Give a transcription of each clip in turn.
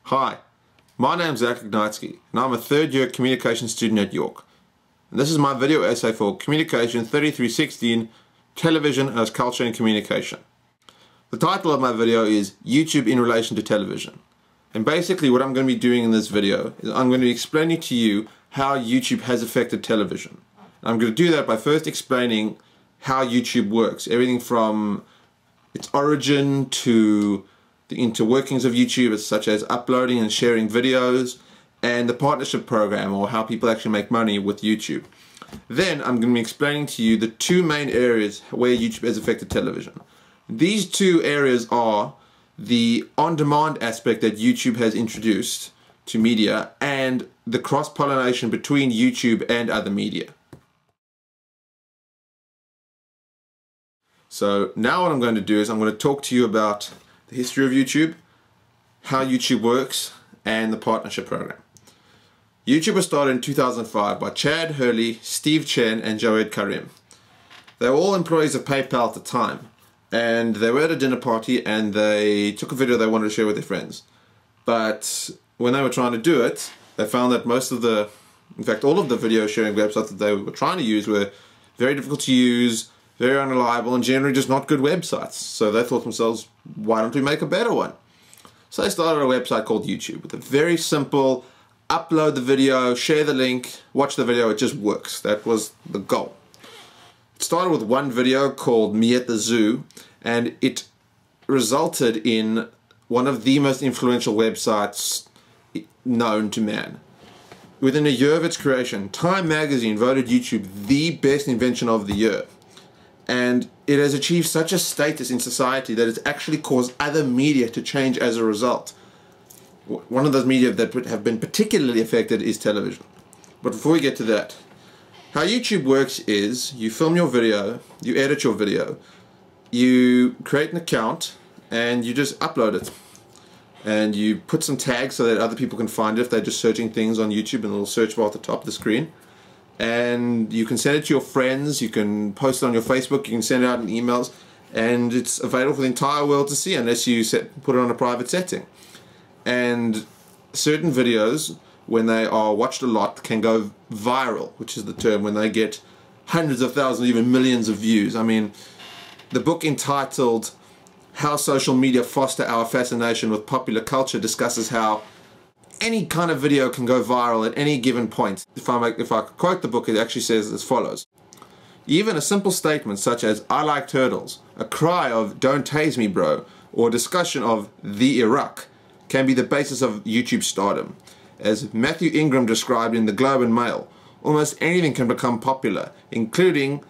Hi, my name is Zach Ignitsky and I'm a third-year communication student at York. And this is my video essay for Communication 3316, Television as Culture and Communication. The title of my video is YouTube in relation to television. And basically what I'm going to be doing in this video is I'm going to be explaining to you how YouTube has affected television. And I'm going to do that by first explaining how YouTube works, everything from its origin to the interworkings of YouTube, such as uploading and sharing videos, and the partnership program, or how people actually make money with YouTube. Then I'm going to be explaining to you the two main areas where YouTube has affected television. These two areas are the on-demand aspect that YouTube has introduced to media and the cross-pollination between YouTube and other media. So now what I'm going to do is I'm going to talk to you about the history of YouTube, how YouTube works, and the partnership program. YouTube was started in 2005 by Chad Hurley, Steve Chen, and Joed Karim. They were all employees of PayPal at the time, and they were at a dinner party and they took a video they wanted to share with their friends. But when they were trying to do it, they found that in fact all of the video sharing websites that they were trying to use were very difficult to use, very unreliable, and generally just not good websites. So they thought to themselves, why don't we make a better one? So they started a website called YouTube with a very simple, upload the video, share the link, watch the video, it just works. That was the goal. It started with one video called Me at the Zoo, and it resulted in one of the most influential websites known to man. Within a year of its creation, Time magazine voted YouTube the best invention of the year. And it has achieved such a status in society that it's actually caused other media to change as a result. One of those media that have been particularly affected is television. But before we get to that, how YouTube works is you film your video, you edit your video, you create an account, and you just upload it. And you put some tags so that other people can find it if they're just searching things on YouTube, and a little search bar at the top of the screen. And you can send it to your friends, you can post it on your Facebook, you can send it out in emails, and it's available for the entire world to see unless you put it on a private setting. And certain videos, when they are watched a lot, can go viral, which is the term, when they get hundreds of thousands, even millions of views. I mean, the book entitled How Social Media Foster Our Fascination with Popular Culture discusses how any kind of video can go viral at any given point. If I quote the book, it actually says as follows. Even a simple statement such as, I like turtles, a cry of, don't tase me bro, or a discussion of the Iraq can be the basis of YouTube stardom. As Matthew Ingram described in the Globe and Mail, almost anything can become popular, including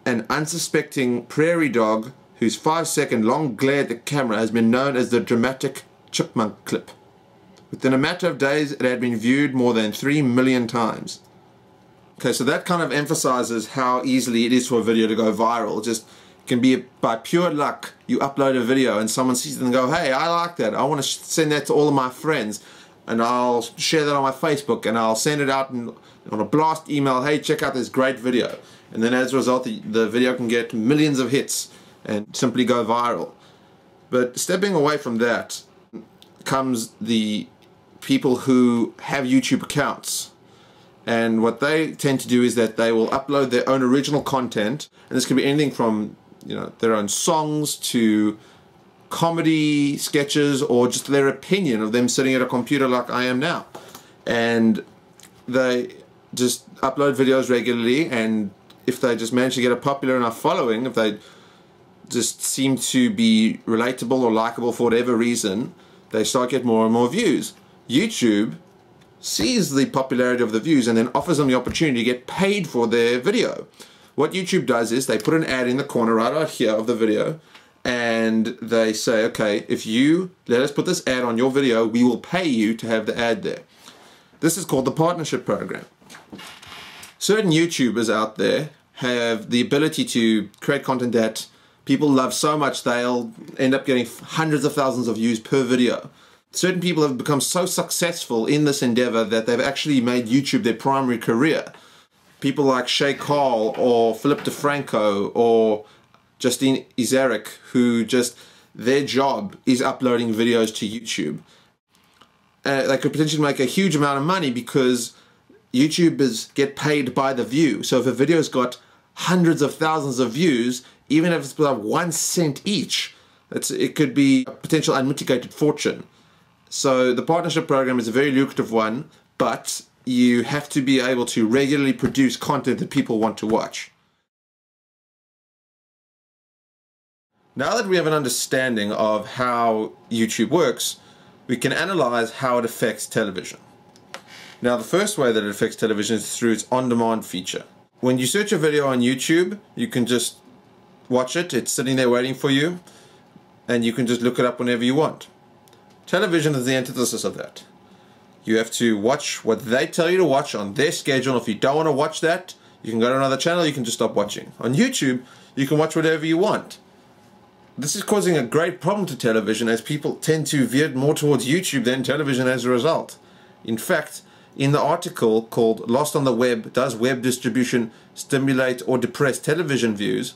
an unsuspecting prairie dog whose 5-second long glare at the camera has been known as the dramatic chipmunk clip. Within a matter of days, it had been viewed more than 3 million times. Okay, so that kind of emphasizes how easily it is for a video to go viral. It can be by pure luck. You upload a video and someone sees it and go, hey, I like that. I want to send that to all of my friends. And I'll share that on my Facebook, and I'll send it out on a blast email, hey, check out this great video. And then as a result, the video can get millions of hits and simply go viral. But stepping away from that comes the people who have YouTube accounts, and what they tend to do is that they will upload their own original content, and this can be anything from their own songs to comedy sketches, or just their opinion of them sitting at a computer like I am now. And they just upload videos regularly, and if they just manage to get a popular enough following, if they just seem to be relatable or likable for whatever reason, they start getting more and more views. YouTube sees the popularity of the views and then offers them the opportunity to get paid for their video. What YouTube does is they put an ad in the corner right out here of the video, and they say, okay, if you let us put this ad on your video, we will pay you to have the ad there. This is called the partnership program. Certain YouTubers out there have the ability to create content that people love so much they'll end up getting hundreds of thousands of views per video. Certain people have become so successful in this endeavor that they've actually made YouTube their primary career. People like Shay Carl or Philip DeFranco or Justine Isaric, who their job is uploading videos to YouTube. they could potentially make a huge amount of money because YouTubers get paid by the view. So if a video's got hundreds of thousands of views, even if it's like 1 cent each, it could be a potential unmitigated fortune. So the partnership program is a very lucrative one, but you have to be able to regularly produce content that people want to watch. Now that we have an understanding of how YouTube works, we can analyze how it affects television. Now, the first way that it affects television is through its on-demand feature. When you search a video on YouTube, you can just watch it. It's sitting there waiting for you, and you can just look it up whenever you want. Television is the antithesis of that. You have to watch what they tell you to watch on their schedule. If you don't want to watch that, you can go to another channel, you can just stop watching. On YouTube, you can watch whatever you want. This is causing a great problem to television, as people tend to veer more towards YouTube than television as a result. In fact, in the article called Lost on the Web, Does Web Distribution Stimulate or Depress Television Views?,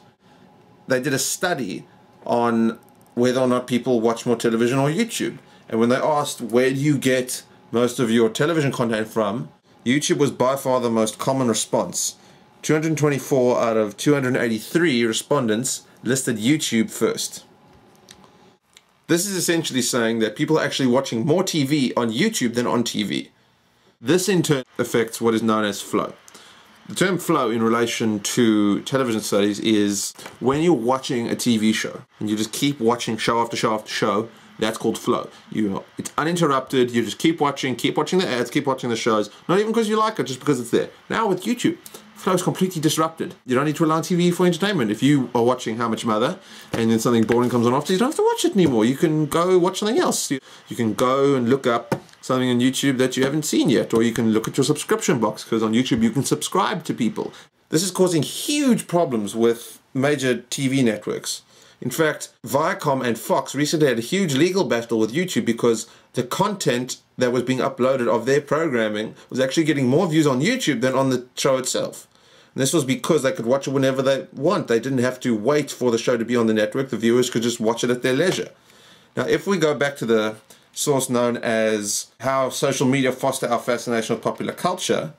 they did a study on whether or not people watch more television or YouTube. And when they asked, where do you get most of your television content from, YouTube was by far the most common response. 224 out of 283 respondents listed YouTube first. This is essentially saying that people are actually watching more TV on YouTube than on TV. This in turn affects what is known as flow. The term flow in relation to television studies is when you're watching a TV show and you just keep watching show after show after show, that's called flow. It's uninterrupted, you just keep watching the ads, keep watching the shows, not even because you like it, just because it's there. Now with YouTube, flow is completely disrupted. You don't need to rely on TV for entertainment. If you are watching How Much Mother and then something boring comes on after, you don't have to watch it anymore. You can go watch something else. You can go and look up something on YouTube that you haven't seen yet, or you can look at your subscription box, because on YouTube you can subscribe to people. This is causing huge problems with major TV networks. In fact, Viacom and Fox recently had a huge legal battle with YouTube because the content that was being uploaded of their programming was actually getting more views on YouTube than on the show itself. And this was because they could watch it whenever they want. They didn't have to wait for the show to be on the network. The viewers could just watch it at their leisure. Now, if we go back to the source known as How Social Media Foster Our Fascination with Popular Culture,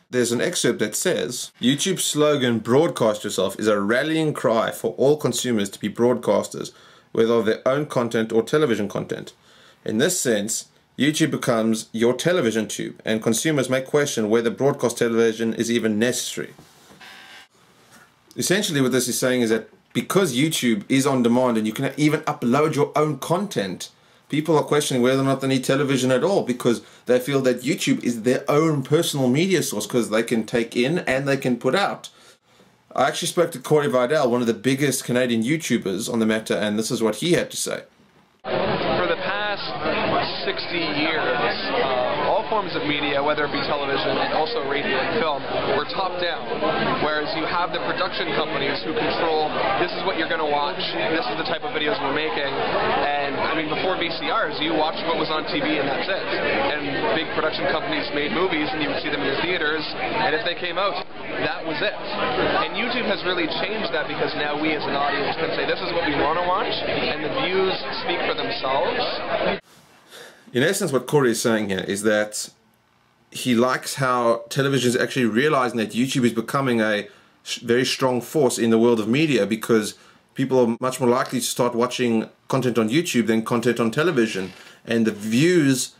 there's an excerpt that says, YouTube's slogan, broadcast yourself, is a rallying cry for all consumers to be broadcasters, whether of their own content or television content. In this sense, YouTube becomes your television tube, and consumers may question whether broadcast television is even necessary. Essentially what this is saying is that because YouTube is on demand and you can even upload your own content, people are questioning whether or not they need television at all, because they feel that YouTube is their own personal media source, because they can take in and they can put out. I actually spoke to Vidal, one of the biggest Canadian YouTubers, on the matter, and this is what he had to say. For the past 60 years, all forms of media, whether it be television and also radio and film, were top down, whereas you have the production companies who control, this is what you're going to watch, this is the type of videos we're making, and I mean, before VCRs, you watched what was on TV and that's it. And big production companies made movies and you would see them in the theaters, and if they came out, that was it. And YouTube has really changed that, because now we as an audience can say, this is what we want to watch, and the views speak for themselves. In essence, what Corey is saying here is that he likes how television is actually realizing that YouTube is becoming a very strong force in the world of media, because people are much more likely to start watching content on YouTube than content on television. And the views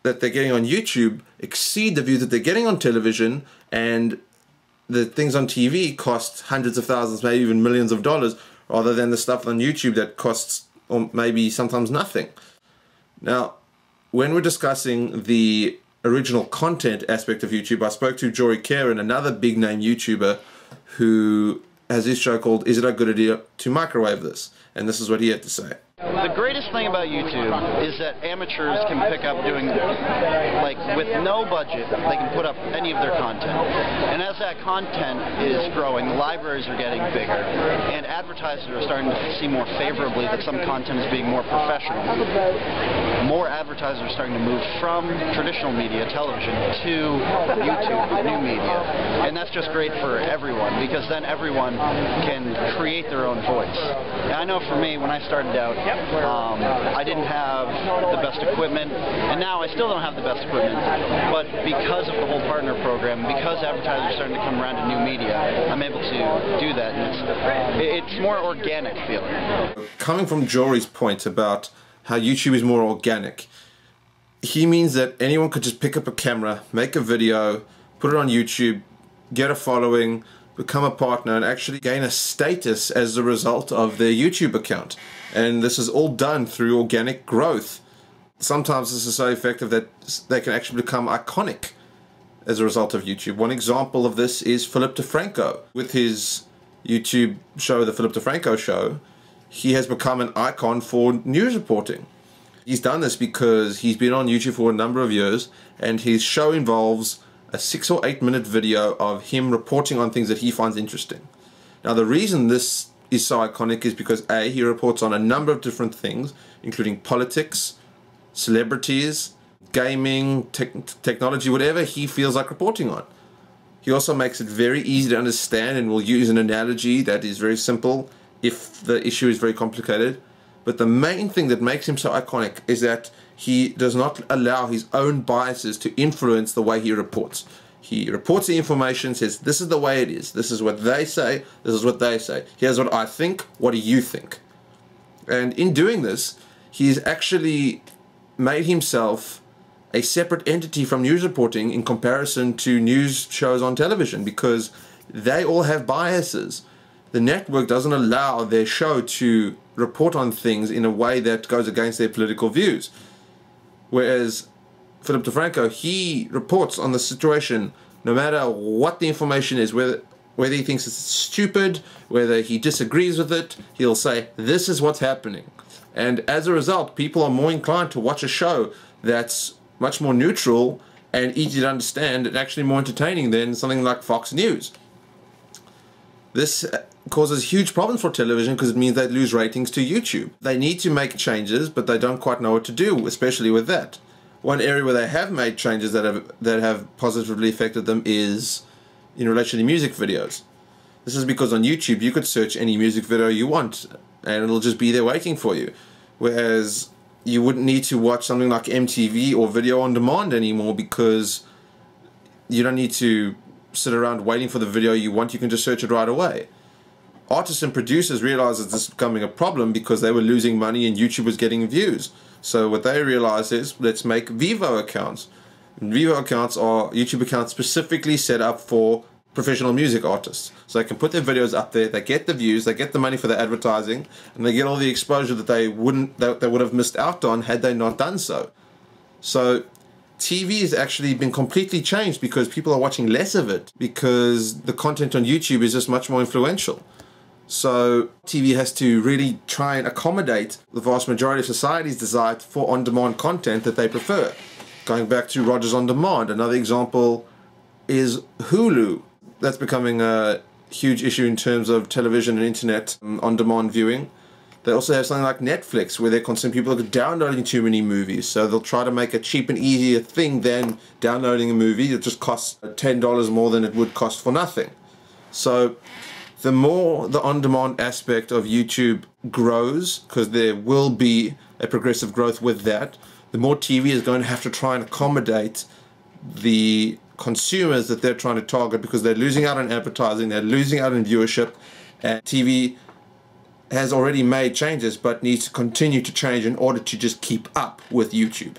that they're getting on YouTube exceed the views that they're getting on television, and the things on TV cost hundreds of thousands, maybe even millions of dollars, rather than the stuff on YouTube that costs or maybe sometimes nothing. Now, when we're discussing the original content aspect of YouTube, I spoke to Jory Karen, another big name YouTuber who has this show called Is It a Good Idea to Microwave This? And this is what he had to say. The greatest thing about YouTube is that amateurs can pick up doing, like, with no budget, they can put up any of their content. And as that content is growing, the libraries are getting bigger, and advertisers are starting to see more favorably that some content is being more professional. more advertisers are starting to move from traditional media, television, to YouTube, new media. And that's just great for everyone, because then everyone can create their own voice. And I know for me, when I started out, I didn't have the best equipment, and now I still don't have the best equipment, but because of the whole partner program, because advertisers are starting to come around to new media, I'm able to do that, and it's more organic feeling. Coming from Jory's point about how YouTube is more organic, he means that anyone could just pick up a camera, make a video, put it on YouTube, get a following, become a partner, and actually gain a status as a result of their YouTube account. And this is all done through organic growth. Sometimes this is so effective that they can actually become iconic as a result of YouTube. One example of this is Philip DeFranco. With his YouTube show, The Philip DeFranco Show, he has become an icon for news reporting. He's done this because he's been on YouTube for a number of years, and his show involves a 6 or 8 minute video of him reporting on things that he finds interesting. Now, the reason this is so iconic is because A, he reports on a number of different things, including politics, celebrities, gaming, technology, whatever he feels like reporting on. He also makes it very easy to understand and will use an analogy that is very simple if the issue is very complicated. But the main thing that makes him so iconic is that he does not allow his own biases to influence the way he reports. He reports the information, says, this is the way it is, this is what they say, this is what they say. Here's what I think, what do you think? And in doing this, he's actually made himself a separate entity from news reporting in comparison to news shows on television, because they all have biases. The network doesn't allow their show to report on things in a way that goes against their political views. Whereas Philip DeFranco, he reports on the situation no matter what the information is, whether he thinks it's stupid, whether he disagrees with it, he'll say, this is what's happening. And as a result, people are more inclined to watch a show that's much more neutral and easy to understand and actually more entertaining than something like Fox News. This causes huge problems for television because it means they lose ratings to YouTube. They need to make changes, but they don't quite know what to do, especially with that. One area where they have made changes that have positively affected them is in relation to music videos. This is because on YouTube you could search any music video you want and it'll just be there waiting for you. Whereas you wouldn't need to watch something like MTV or video on demand anymore, because you don't need to sit around waiting for the video you want. You can just search it right away. Artists and producers realized that this is becoming a problem because they were losing money and YouTube was getting views. So what they realized is, let's make Vivo accounts. And Vivo accounts are YouTube accounts specifically set up for professional music artists. So they can put their videos up there, they get the views, they get the money for the advertising, and they get all the exposure that they would have missed out on had they not done so. So TV has actually been completely changed because people are watching less of it, because the content on YouTube is just much more influential. So TV has to really try and accommodate the vast majority of society's desire for on-demand content that they prefer. Going back to Rogers On Demand, another example is Hulu. That's becoming a huge issue in terms of television and internet on-demand viewing. They also have something like Netflix, where they're concerned people are downloading too many movies, so they'll try to make a cheap and easier thing than downloading a movie that just costs $10 more than it would cost for nothing. So the more the on-demand aspect of YouTube grows, because there will be a progressive growth with that, the more TV is going to have to try and accommodate the consumers that they're trying to target, because they're losing out on advertising, they're losing out on viewership, and TV has already made changes but needs to continue to change in order to just keep up with YouTube.